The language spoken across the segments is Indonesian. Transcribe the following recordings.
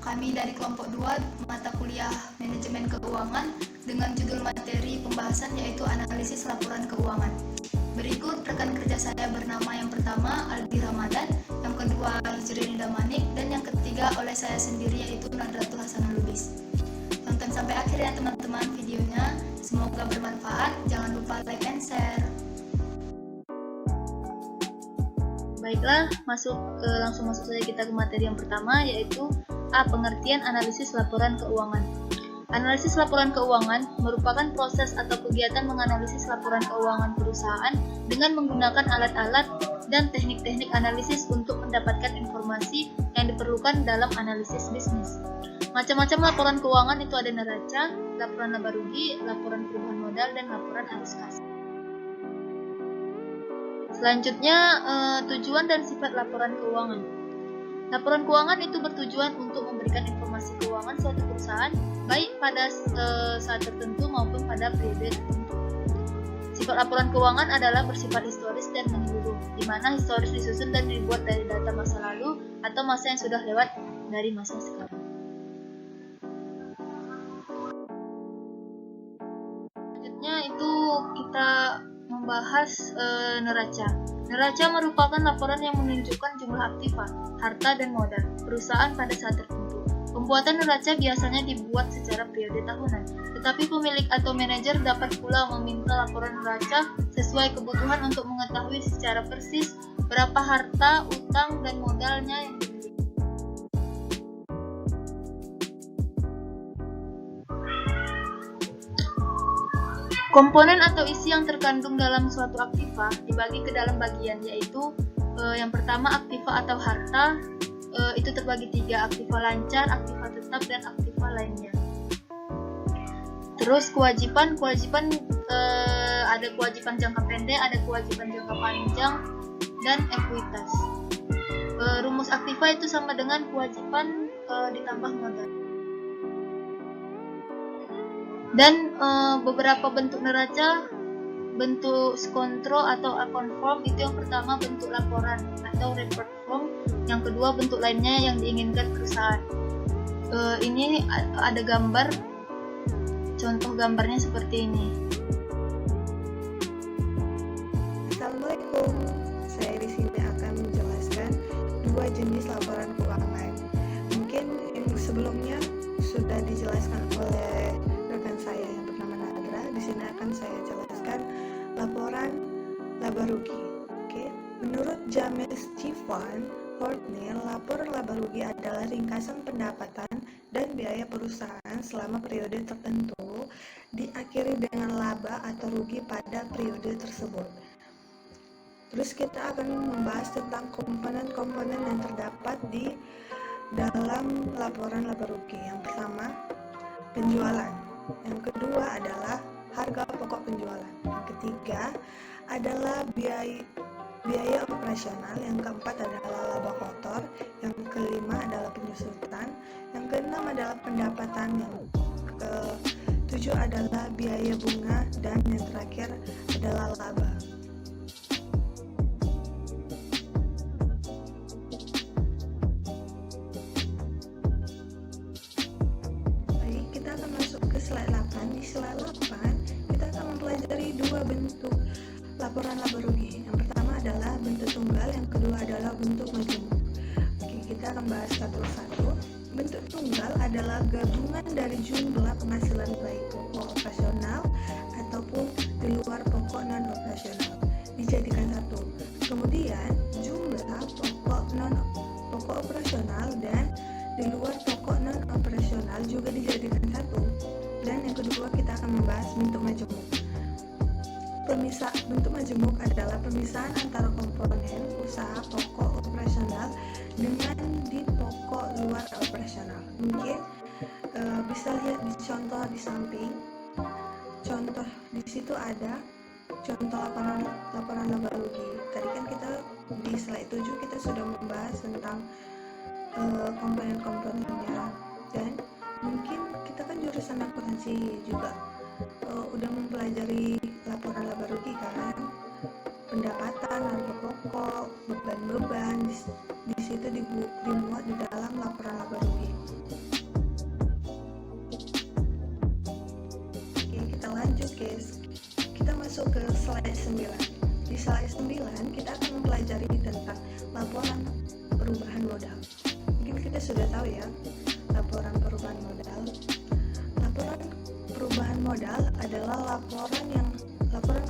Kami dari kelompok 2 mata kuliah Manajemen Keuangan dengan judul materi pembahasan yaitu analisis laporan keuangan. Berikut rekan kerja saya bernama yang pertama Aldi Ramadan, yang kedua Hijri Damanik, dan yang ketiga oleh saya sendiri yaitu Nadratul Hasanul Lubis. Tonton sampai akhir ya teman-teman videonya, semoga bermanfaat, jangan lupa like and share. Baiklah, langsung masuk saja kita ke materi yang pertama, yaitu A. Pengertian analisis laporan keuangan. Analisis laporan keuangan merupakan proses atau kegiatan menganalisis laporan keuangan perusahaan dengan menggunakan alat-alat dan teknik-teknik analisis untuk mendapatkan informasi yang diperlukan dalam analisis bisnis. Macam-macam laporan keuangan itu ada neraca, laporan laba rugi, laporan perubahan modal, dan laporan arus kas. Selanjutnya, tujuan dan sifat laporan keuangan. Laporan keuangan itu bertujuan untuk memberikan informasi keuangan suatu perusahaan baik pada saat tertentu maupun pada periode tertentu. Sifat laporan keuangan adalah bersifat historis dan menyeluruh, di mana historis disusun dan dibuat dari data masa lalu atau masa yang sudah lewat dari masa sekarang. Selanjutnya itu kita membahas neraca. Neraca merupakan laporan yang menunjukkan jumlah aktiva, harta dan modal perusahaan pada saat tertentu. Pembuatan neraca biasanya dibuat secara periode tahunan, tetapi pemilik atau manajer dapat pula meminta laporan neraca sesuai kebutuhan untuk mengetahui secara persis berapa harta, utang, dan modalnya yang dimiliki. Komponen atau isi yang terkandung dalam suatu aktiva dibagi ke dalam bagian, yaitu yang pertama aktiva atau harta, itu terbagi 3, aktiva lancar, aktiva tetap, dan aktiva lainnya. Terus kewajiban ada kewajiban jangka pendek, ada kewajiban jangka panjang, dan ekuitas. Rumus aktiva itu sama dengan kewajiban ditambah modal. Dan beberapa bentuk neraca, bentuk skontro atau account form itu yang pertama bentuk laporan atau report form, yang kedua bentuk lainnya yang diinginkan perusahaan. Ini ada gambar, contoh gambarnya seperti ini. Assalamualaikum, saya di sini akan menjelaskan 2 jenis laporan keuangan. Mungkin yang sebelumnya sudah dijelaskan oleh rekan saya yang bernama Nadra. Di sini akan saya jelaskan laporan laba rugi. Oke. Menurut James G. Van Hortney, laporan laba rugi adalah ringkasan pendapatan dan biaya perusahaan selama periode tertentu, diakhiri dengan laba atau rugi pada periode tersebut. Terus kita akan membahas tentang komponen-komponen yang terdapat di dalam laporan laba rugi. Yang pertama, penjualan. Yang kedua adalah harga pokok penjualan. Yang ketiga adalah biaya operasional. Yang keempat adalah laba kotor. Yang kelima adalah penyusutan. Yang keenam adalah pendapatan. Yang ketujuh adalah biaya bunga. Dan yang terakhir adalah laba. Slide 8. Di slide 8 kita akan mempelajari 2 bentuk laporan laba rugi. Yang pertama adalah bentuk tunggal, yang kedua adalah bentuk majemuk. Oke, kita akan bahas satu persatu. Bentuk tunggal adalah gabungan dari jumlah penghasilan baik pokok operasional ataupun di luar pokok non operasional dijadikan satu. Kemudian jumlah pokok operasional dan di luar pokok non operasional juga dijadikan satu. Dan yang kedua kita akan membahas bentuk majemuk. Bentuk majemuk adalah pemisahan antara komponen usaha pokok operasional dengan di pokok luar operasional. Mungkin bisa lihat di contoh di samping. Contoh di situ ada contoh laporan laba rugi. Tadi kan kita di slide 7 kita sudah membahas tentang komponen-komponennya, dan mungkin kita kan jurusan akuntansi juga udah mempelajari laporan laba rugi kan. pendapatan, harga pokok, beban-beban di situ dimuat di dalam laporan laba rugi. Oke, kita lanjut guys. Kita masuk ke slide 9. Di slide 9 kita akan mempelajari tentang laporan perubahan modal. Mungkin kita sudah tahu ya, laporan perubahan modal. Laporan perubahan modal adalah laporan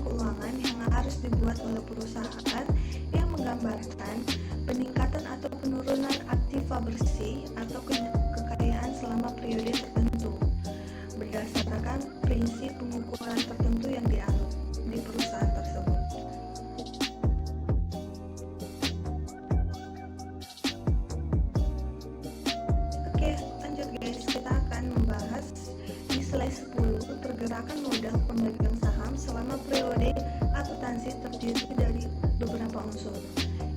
keuangan yang harus dibuat oleh perusahaan yang menggambarkan peningkatan atau penurunan aktiva bersih atau kekayaan selama periode tertentu berdasarkan prinsip pengukuran tertentu yang dianut di perusahaan tersebut. Oke, lanjut guys, kita akan membahas di slide 10 pergerakan modal pemegang saham selama periode akuntansi terdiri dari beberapa unsur.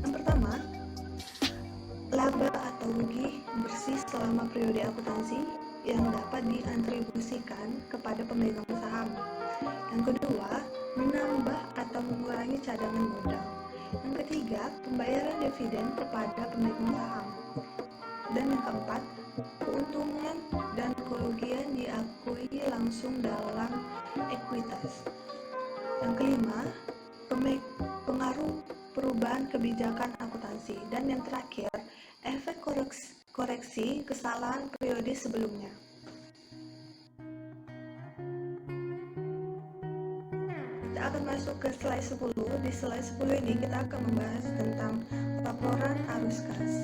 Yang pertama, laba atau rugi bersih selama periode akuntansi yang dapat diatribusikan kepada pemegang saham. Yang kedua, menambah atau mengurangi cadangan modal. Yang ketiga, pembayaran dividen kepada pemegang saham. Dan yang keempat, keuntungan dan kerugian diakui langsung dalam ekuitas. Yang kelima, pengaruh perubahan kebijakan akuntansi. Dan yang terakhir, efek koreksi kesalahan periode sebelumnya. Kita akan masuk ke slide 10. Di slide 10 ini kita akan membahas tentang laporan arus kas.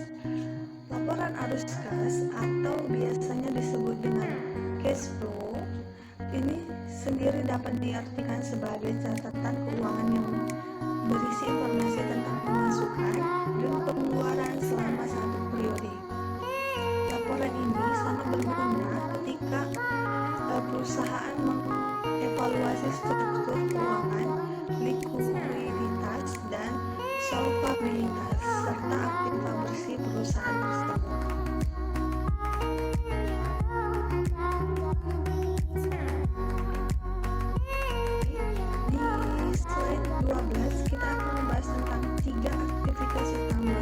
Laporan arus kas atau biasanya disebut dengan cash flow ini sendiri dapat diartikan sebagai catatan keuangan yang berisi informasi tentang pemasukan dan pengeluaran selama satu periode. Laporan ini sangat berguna ketika perusahaan mengevaluasi struktur keuangan, likuiditas, dan solvabilitas serta aktiva bersih perusahaan tersebut. Di slide 12 kita akan membahas tentang 3 aktivitas utama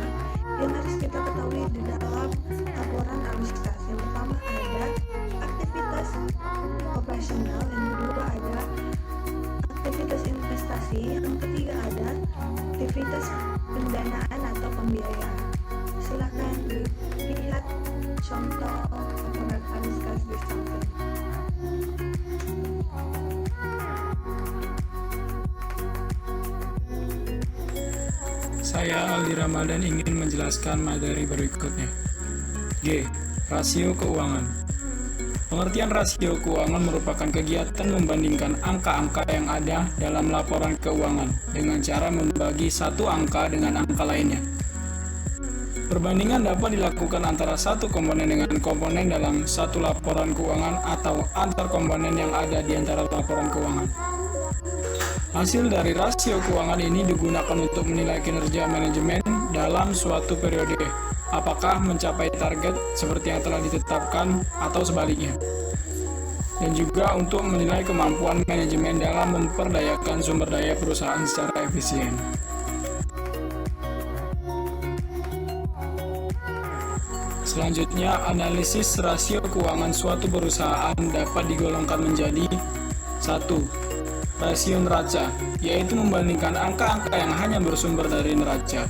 yang harus kita ketahui di dalam laporan arus kas. Yang pertama ada aktivitas operasional, yang kedua ada aktivitas investasi, yang ketiga ada aktivitas pendanaan atau pembiayaan. Silakan dilihat contoh laporan arus kas di samping. Saya Aldi Ramadan ingin menjelaskan materi berikutnya. G. Rasio keuangan. Pengertian rasio keuangan merupakan kegiatan membandingkan angka-angka yang ada dalam laporan keuangan dengan cara membagi satu angka dengan angka lainnya. Perbandingan dapat dilakukan antara satu komponen dengan komponen dalam satu laporan keuangan atau antar komponen yang ada di antara laporan keuangan. Hasil dari rasio keuangan ini digunakan untuk menilai kinerja manajemen dalam suatu periode, apakah mencapai target seperti yang telah ditetapkan atau sebaliknya, dan juga untuk menilai kemampuan manajemen dalam memperdayakan sumber daya perusahaan secara efisien. Selanjutnya, analisis rasio keuangan suatu perusahaan dapat digolongkan menjadi 1. Rasio neraca, yaitu membandingkan angka-angka yang hanya bersumber dari neraca.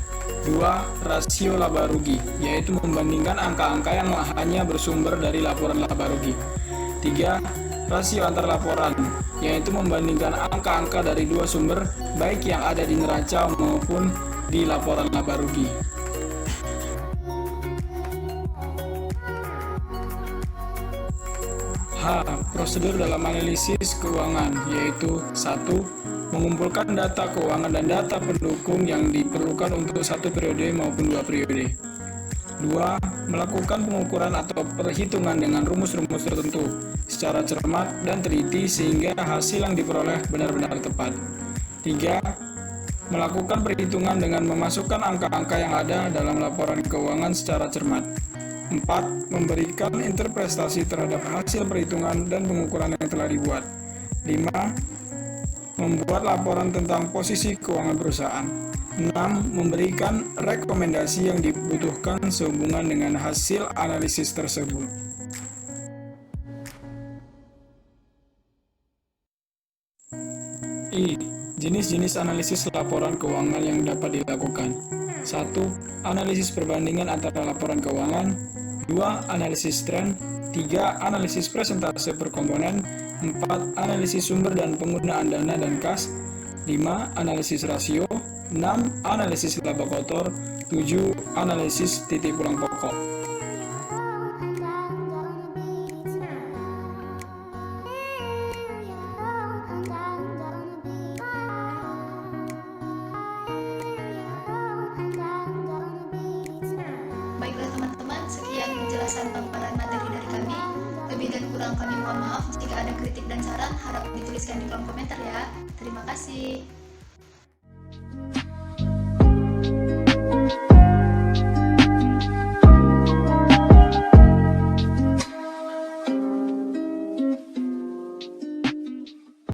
2. Rasio laba rugi, yaitu membandingkan angka-angka yang hanya bersumber dari laporan laba rugi. 3. Rasio antar laporan, yaitu membandingkan angka-angka dari dua sumber, baik yang ada di neraca maupun di laporan laba rugi. H. Prosedur dalam analisis keuangan, yaitu 1. Mengumpulkan data keuangan dan data pendukung yang diperlukan untuk satu periode maupun dua periode. 2. Melakukan pengukuran atau perhitungan dengan rumus-rumus tertentu secara cermat dan teliti sehingga hasil yang diperoleh benar-benar tepat. 3. Melakukan perhitungan dengan memasukkan angka-angka yang ada dalam laporan keuangan secara cermat. 4. Memberikan interpretasi terhadap hasil perhitungan dan pengukuran yang telah dibuat. 5. membuat laporan tentang posisi keuangan perusahaan. 6. Memberikan rekomendasi yang dibutuhkan sehubungan dengan hasil analisis tersebut. I. Jenis-jenis analisis laporan keuangan yang dapat dilakukan. 1. Analisis perbandingan antara laporan keuangan. 2. Analisis tren. 3. Analisis presentase per komponen. 4. Analisis sumber dan penggunaan dana dan kas. 5. Analisis rasio. 6. Analisis laba kotor. 7. Analisis titik pulang pokok. Baiklah teman-teman, sekian penjelasan paparan materi dari kami. Lebih dan kurang kami mohon maaf. Jika ada kritik dan saran, harap dituliskan di kolom komentar ya. Terima kasih.